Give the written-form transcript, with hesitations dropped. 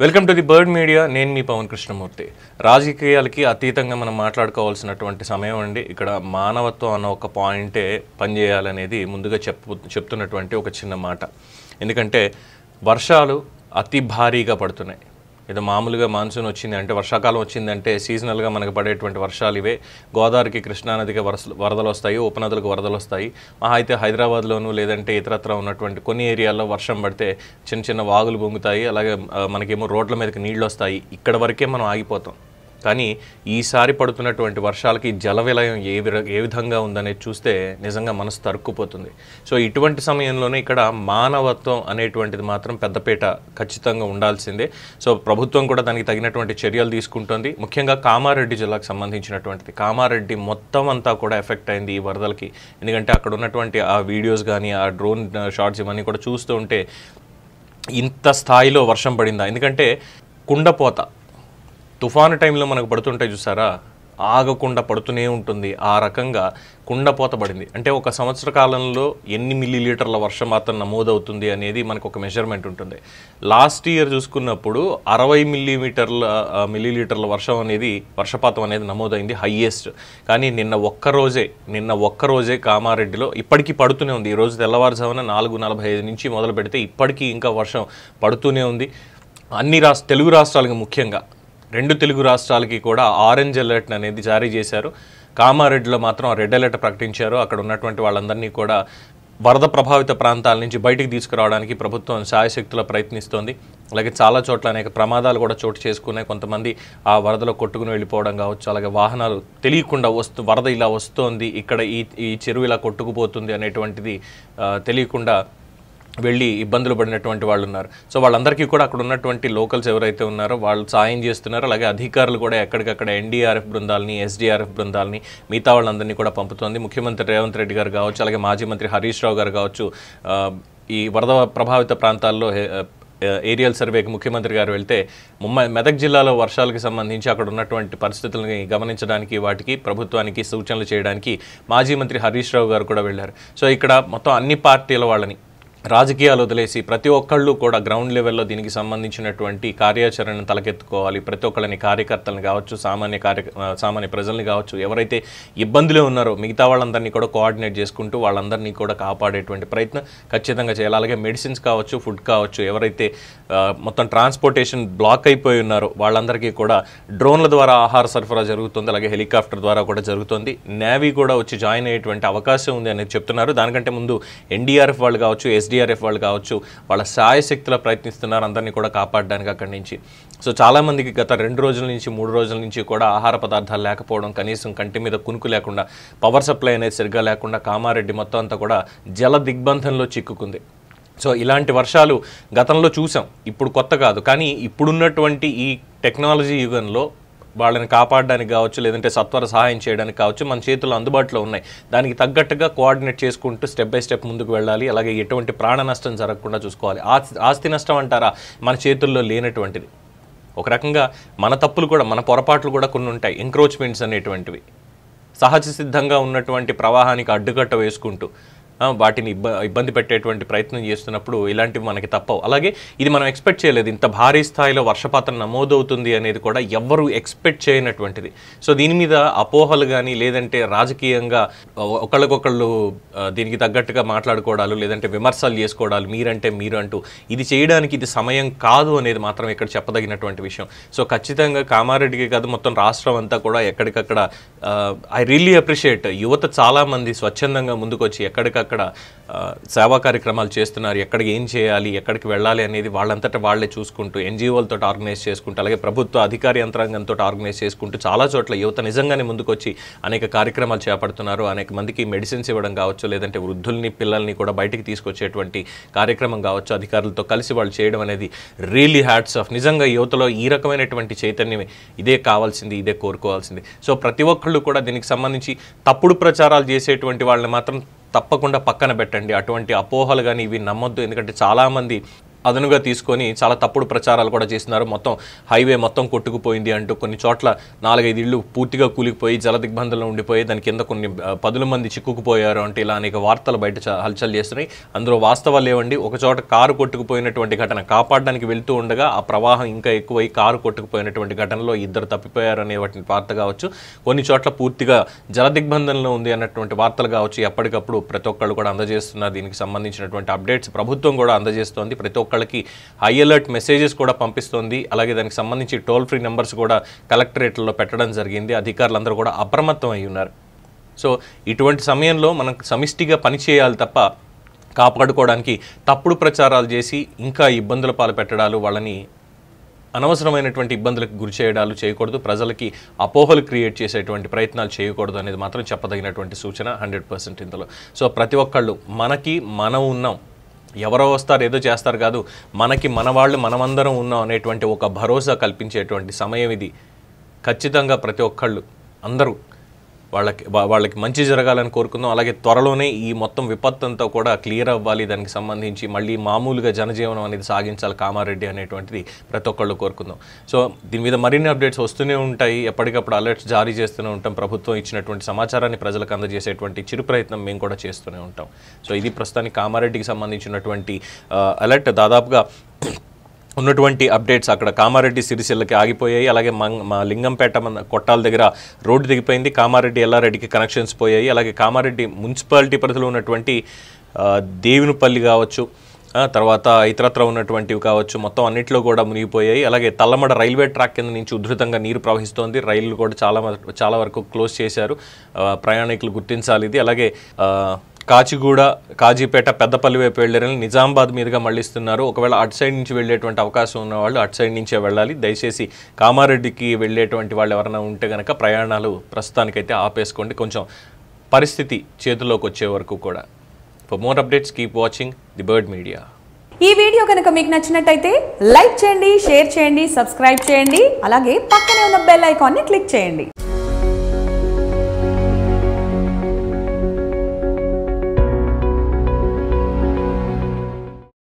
Welcome to the bird media. నేను మీ పవన్ కృష్ణమూర్తి. రాజకీయాలకి అతీతంగా మనం మాట్లాడుకోవాల్సినటువంటి సమయం అండి. ఇక్కడ మానవత్వం అన్న ఒక పాయింటే పనిచేయాలనేది ముందుగా చెప్తున్నటువంటి ఒక చిన్న మాట. ఎందుకంటే వర్షాలు అతి భారీగా పడుతున్నాయి. ఏదో మామూలుగా మాన్సూన్ వచ్చింది అంటే వర్షాకాలం వచ్చిందంటే సీజనల్గా మనకు పడేటువంటి వర్షాలు ఇవే. గోదావరికి కృష్ణానదికి వరదలు వస్తాయి, ఉపనదులకు వరదలు వస్తాయి. అయితే హైదరాబాద్లోనూ లేదంటే ఇతరత్ర ఉన్నటువంటి కొన్ని ఏరియాల్లో వర్షం పడితే చిన్న చిన్న వాగులు పొంగుతాయి. అలాగే మనకేమో రోడ్ల మీదకి నీళ్ళు వస్తాయి. ఇక్కడ వరకే మనం ఆగిపోతాం. కానీ ఈసారి పడుతున్నటువంటి వర్షాలకి జల విలయం ఏ విధంగా ఉందనేది చూస్తే నిజంగా మనసు తరుక్కుపోతుంది. సో ఇటువంటి సమయంలోనే ఇక్కడ మానవత్వం అనేటువంటిది మాత్రం పెద్దపీట ఖచ్చితంగా ఉండాల్సిందే. సో ప్రభుత్వం కూడా దానికి తగినటువంటి చర్యలు తీసుకుంటుంది. ముఖ్యంగా కామారెడ్డి జిల్లాకు సంబంధించినటువంటిది. కామారెడ్డి మొత్తం అంతా కూడా ఎఫెక్ట్ అయింది ఈ వరదలకి. ఎందుకంటే అక్కడ ఉన్నటువంటి ఆ వీడియోస్ కానీ ఆ డ్రోన్ షాట్స్ ఇవన్నీ కూడా చూస్తూ ఉంటే ఇంత స్థాయిలో వర్షం పడిందా. ఎందుకంటే కుండపోత తుఫాను టైంలో మనకు పడుతుంటాయి చూసారా, ఆగకుండా పడుతూనే ఉంటుంది. ఆ రకంగా కుండపోత పడింది. అంటే ఒక సంవత్సర కాలంలో ఎన్ని మిల్లీలీటర్ల వర్షం మాత్రం నమోదవుతుంది అనేది మనకు ఒక మెజర్మెంట్ ఉంటుంది. లాస్ట్ ఇయర్ చూసుకున్నప్పుడు 60 మిల్లీలీటర్ల వర్షపాతం అనేది నమోదైంది హైయెస్ట్. కానీ నిన్న ఒక్కరోజే కామారెడ్డిలో ఇప్పటికీ పడుతూనే ఉంది. ఈరోజు తెల్లవారుజామున 4:45 నుంచి మొదలు పెడితే ఇప్పటికీ ఇంకా వర్షం పడుతూనే ఉంది. తెలుగు రాష్ట్రాలకు ముఖ్యంగా 2 తెలుగు రాష్ట్రాలకి కూడా ఆరెంజ్ అలర్ట్ అనేది జారీ చేశారు. కామారెడ్డిలో మాత్రం రెడ్ అలర్ట్ ప్రకటించారు. అక్కడ ఉన్నటువంటి వాళ్ళందరినీ కూడా వరద ప్రభావిత ప్రాంతాల నుంచి బయటికి తీసుకురావడానికి ప్రభుత్వం శాయశక్తులా ప్రయత్నిస్తోంది. అలాగే చాలా చోట్ల అనేక ప్రమాదాలు కూడా చోటు చేసుకున్నాయి. కొంతమంది ఆ వరదలో కొట్టుకుని వెళ్ళిపోవడం కావచ్చు, అలాగే వాహనాలు తెలియకుండా వరద ఇలా వస్తోంది, ఇక్కడ ఈ చెరువు ఇలా కొట్టుకుపోతుంది అనేటువంటిది తెలియకుండా వెళ్ళి ఇబ్బందులు పడినటువంటి వాళ్ళు ఉన్నారు. సో వాళ్ళందరికీ కూడా అక్కడ ఉన్నటువంటి లోకల్స్ ఎవరైతే ఉన్నారో వాళ్ళు సాయం చేస్తున్నారు. అలాగే అధికారులు కూడా ఎక్కడికక్కడ ఎన్డీఆర్ఎఫ్ బృందాలని, ఎస్డీఆర్ఎఫ్ బృందాలని, మిగతా వాళ్ళందరినీ కూడా పంపుతోంది. ముఖ్యమంత్రి రేవంత్ రెడ్డి గారు కావచ్చు, అలాగే మాజీ మంత్రి హరీష్ రావు గారు కావచ్చు, ఈ వరద ప్రభావిత ప్రాంతాల్లో ఏరియల్ సర్వేకి ముఖ్యమంత్రి గారు వెళ్తే మెదక్ జిల్లాలో వర్షాలకు సంబంధించి అక్కడ ఉన్నటువంటి పరిస్థితులని గమనించడానికి, వాటికి ప్రభుత్వానికి సూచనలు చేయడానికి మాజీ మంత్రి హరీష్ రావు గారు కూడా వెళ్ళారు. సో ఇక్కడ మొత్తం అన్ని పార్టీల వాళ్ళని రాజకీయాలు వదిలేసి ప్రతి ఒక్కళ్ళు కూడా గ్రౌండ్ లెవెల్లో దీనికి సంబంధించినటువంటి కార్యాచరణను తలకెత్తుకోవాలి. ప్రతి ఒక్కళ్ళని, కార్యకర్తలను కావచ్చు, సామాన్య ప్రజల్ని కావచ్చు, ఎవరైతే ఇబ్బందులు ఉన్నారో మిగతా వాళ్ళందరినీ కూడా కోఆర్డినేట్ చేసుకుంటూ వాళ్ళందరినీ కూడా కాపాడేటువంటి ప్రయత్నం ఖచ్చితంగా చేయాలి. అలాగే మెడిసిన్స్ కావచ్చు, ఫుడ్ కావచ్చు, ఎవరైతే మొత్తం ట్రాన్స్పోర్టేషన్ బ్లాక్ అయిపోయి ఉన్నారో వాళ్ళందరికీ కూడా డ్రోన్ల ద్వారా ఆహార సరఫరా జరుగుతుంది. అలాగే హెలికాప్టర్ ద్వారా కూడా జరుగుతుంది. నేవీ కూడా వచ్చి జాయిన్ అయ్యేటువంటి అవకాశం ఉంది అనేది చెప్తున్నారు. దానికంటే ముందు ఎన్డీఆర్ఎఫ్ వాళ్ళు కావచ్చు, ఎస్డీఆర్ఎఫ్ వాళ్ళు కావచ్చు, వాళ్ళ శాయశక్తిలో ప్రయత్నిస్తున్నారు అందరినీ కూడా కాపాడడానికి అక్కడి నుంచి. సో చాలామందికి గత 2 రోజుల నుంచి 3 రోజుల నుంచి కూడా ఆహార పదార్థాలు లేకపోవడం, కనీసం కంటి మీద కునుకు లేకుండా, పవర్ సప్లై అనేది సరిగ్గా లేకుండా కామారెడ్డి మొత్తం అంతా కూడా జల దిగ్బంధంలో చిక్కుకుంది. సో ఇలాంటి వర్షాలు గతంలో చూసాం, ఇప్పుడు కొత్త కాదు. కానీ ఇప్పుడున్నటువంటి ఈ టెక్నాలజీ యుగంలో వాళ్ళని కాపాడడానికి కావచ్చు, లేదంటే సత్వర సహాయం చేయడానికి కావచ్చు, మన చేతుల్లో అందుబాటులో ఉన్నాయి. దానికి తగ్గట్టుగా కోఆర్డినేట్ చేసుకుంటూ స్టెప్ బై స్టెప్ ముందుకు వెళ్ళాలి. అలాగే ఎటువంటి ప్రాణ నష్టం జరగకుండా చూసుకోవాలి. ఆస్తి నష్టం అంటారా, మన చేతుల్లో లేనటువంటిది. ఒక రకంగా మన తప్పులు కూడా, మన పొరపాట్లు కూడా కొన్ని ఉంటాయి. ఎంక్రోచ్మెంట్స్ అనేటువంటివి సహజ సిద్ధంగా ఉన్నటువంటి ప్రవాహానికి అడ్డుకట్ట వేసుకుంటూ వాటిని ఇబ్బంది పెట్టేటువంటి ప్రయత్నం చేస్తున్నప్పుడు ఇలాంటివి మనకి తప్పవు. అలాగే ఇది మనం ఎక్స్పెక్ట్ చేయలేదు, ఇంత భారీ స్థాయిలో వర్షపాతం నమోదవుతుంది అనేది కూడా ఎవ్వరూ ఎక్స్పెక్ట్ చేయనటువంటిది. సో దీని మీద అపోహలు కానీ, లేదంటే రాజకీయంగా ఒకళ్ళకొకళ్ళు దీనికి తగ్గట్టుగా మాట్లాడుకోవడాలు, లేదంటే విమర్శలు చేసుకోవడాలు, మీరంటే మీరు అంటూ ఇది చేయడానికి ఇది సమయం కాదు అనేది మాత్రం ఇక్కడ చెప్పదగినటువంటి విషయం. సో ఖచ్చితంగా కామారెడ్డికి కాదు, మొత్తం రాష్ట్రం అంతా కూడా ఎక్కడికక్కడ ఐ రియల్లీ అప్రిషియేట్ యువత చాలామంది స్వచ్ఛందంగా ముందుకొచ్చి ఎక్కడికక్కడ సేవా కార్యక్రమాలు చేస్తున్నారు. ఎక్కడికి ఏం చేయాలి, ఎక్కడికి వెళ్ళాలి అనేది వాళ్ళంతటా వాళ్లే చూసుకుంటూ, ఎన్జిఓలతో ఆర్గనైజ్ చేసుకుంటూ, అలాగే ప్రభుత్వ అధికార యంత్రాంగంతో ఆర్గనైజ్ చేసుకుంటూ చాలా చోట్ల యువత నిజంగానే ముందుకొచ్చి అనేక కార్యక్రమాలు చేపడుతున్నారు. అనేక మందికి మెడిసిన్స్ ఇవ్వడం కావచ్చు, లేదంటే వృద్ధుల్ని, పిల్లల్ని కూడా బయటికి తీసుకొచ్చేటువంటి కార్యక్రమం కావచ్చు, అధికారులతో కలిసి వాళ్ళు చేయడం అనేది రియల్లీ హ్యాట్స్ ఆఫ్. నిజంగా యువతలో ఈ రకమైనటువంటి చైతన్యం ఇదే కావాల్సింది, ఇదే కోరుకోవాల్సింది. సో ప్రతి ఒక్కళ్ళు కూడా దీనికి సంబంధించి తప్పుడు ప్రచారాలు చేసేటువంటి వాళ్ళని మాత్రం తప్పకుండా పక్కన పెట్టండి. అటువంటి అపోహలు కానీ ఇవి నమ్మొద్దు. ఎందుకంటే చాలామంది అదనుగా తీసుకొని చాలా తప్పుడు ప్రచారాలు కూడా చేస్తున్నారు. మొత్తం హైవే మొత్తం కొట్టుకుపోయింది అంటూ కొన్ని చోట్ల 4-5 ఇళ్ళు పూర్తిగా కూలిపోయి జల దిగ్బంధంలో ఉండిపోయి దాని కింద కొన్ని పదుల మంది చిక్కుకుపోయారు అంటే ఇలా అనేక వార్తలు బయట హల్చల్ చేస్తున్నాయి. అందులో వాస్తవాలు ఏవండి, ఒక చోట కారు కొట్టుకుపోయినటువంటి ఘటన, కాపాడడానికి వెళ్తూ ఉండగా ఆ ప్రవాహం ఇంకా ఎక్కువై కారు కొట్టుకుపోయినటువంటి ఘటనలో 2 తప్పిపోయారు అనే వార్త కావచ్చు, కొన్ని చోట్ల పూర్తిగా జల దిగ్బంధంలో ఉంది అన్నటువంటి వార్తలు కావచ్చు, ఎప్పటికప్పుడు ప్రతి ఒక్కళ్ళు కూడా అందజేస్తున్నారు. దీనికి సంబంధించినటువంటి అప్డేట్స్ ప్రభుత్వం కూడా అందజేస్తోంది. ప్రతి ఒక్కళ్ళకి హై అలర్ట్ మెసేజెస్ కూడా పంపిస్తోంది. అలాగే దానికి సంబంధించి టోల్ ఫ్రీ నెంబర్స్ కూడా కలెక్టరేట్లలో పెట్టడం జరిగింది. అధికారులందరూ కూడా అప్రమత్తం అయి ఉన్నారు. సో ఇటువంటి సమయంలో మనం సమిష్టిగా పనిచేయాలి తప్ప కాపాడుకోవడానికి తప్పుడు ప్రచారాలు చేసి ఇంకా ఇబ్బందుల పాలు పెట్టడాలు, వాళ్ళని అనవసరమైనటువంటి ఇబ్బందులకు గురి చేయడాలు చేయకూడదు. ప్రజలకి అపోహలు క్రియేట్ చేసేటువంటి ప్రయత్నాలు చేయకూడదు అనేది మాత్రం చెప్పదగినటువంటి సూచన 100% ఇందులో. సో ప్రతి ఒక్కళ్ళు మనం ఉన్నాం, ఎవరో వస్తారు ఏదో చేస్తారు కాదు, మనకి మన వాళ్ళు మనమందరం ఉన్నాం అనేటువంటి ఒక భరోసా కల్పించేటువంటి సమయం ఇది. ఖచ్చితంగా ప్రతి ఒక్కళ్ళు అందరూ వాళ్ళకి మంచి జరగాలని కోరుకుందాం. అలాగే త్వరలోనే ఈ మొత్తం విపత్తంతో కూడా క్లియర్ అవ్వాలి. దానికి సంబంధించి మళ్ళీ మామూలుగా జనజీవనం అనేది సాగించాలి కామారెడ్డి అనేటువంటిది ప్రతి ఒక్కళ్ళు కోరుకుందాం. సో దీని మీద మరిన్ని అప్డేట్స్ వస్తూనే ఉంటాయి. ఎప్పటికప్పుడు అలర్ట్స్ జారీ చేస్తూనే ఉంటాం. ప్రభుత్వం ఇచ్చినటువంటి సమాచారాన్ని ప్రజలకు అందజేసేటువంటి చిరు ప్రయత్నం మేము కూడా చేస్తూనే ఉంటాం. సో ఇది ప్రస్తుతానికి కామారెడ్డికి సంబంధించినటువంటి అలర్ట్. దాదాపుగా ఉన్నటువంటి అప్డేట్స్ అక్కడ కామారెడ్డి సిరిసిల్లకి ఆగిపోయాయి. అలాగే మా లింగంపేట కొట్టాల దగ్గర రోడ్డు దిగిపోయింది. కామారెడ్డి ఎల్లారెడ్డికి కనెక్షన్స్ పోయాయి. అలాగే కామారెడ్డి మున్సిపాలిటీ పరిధిలో ఉన్నటువంటి దేవునిపల్లి కావచ్చు, తర్వాత ఇతరత్ర ఉన్నటువంటివి కావచ్చు, మొత్తం అన్నింటిలో కూడా మునిగిపోయాయి. అలాగే తల్లమడ రైల్వే ట్రాక్ కింద నుంచి ఉధృతంగా నీరు ప్రవహిస్తోంది. రైళ్లు కూడా చాలా వరకు క్లోజ్ చేశారు. ప్రయాణికులు గుర్తించాలి ఇది. అలాగే కాచిగూడ, కాజీపేట, పెద్దపల్లి వైపు వెళ్ళారని నిజామాబాద్ మీదుగా మళ్ళిస్తున్నారు. ఒకవేళ అటు సైడ్ నుంచి వెళ్ళేటువంటి అవకాశం ఉన్న వాళ్ళు అటు సైడ్ నుంచే వెళ్ళాలి. దయచేసి కామారెడ్డికి వెళ్ళేటువంటి వాళ్ళు ఎవరైనా ఉంటే కనుక ప్రయాణాలు ప్రస్తుతానికైతే ఆపేసుకోండి, కొంచెం పరిస్థితి చేతుల్లోకి వచ్చే వరకు కూడా. For more updates keep watching the bird media. ఈ వీడియో కనుక మీకు నచ్చినట్టయితే లైక్ చేయండి, షేర్ చేయండి, సబ్స్క్రైబ్ చేయండి. అలాగే పక్కనే ఉన్న బెల్ ఐకాన్ని క్లిక్ చేయండి.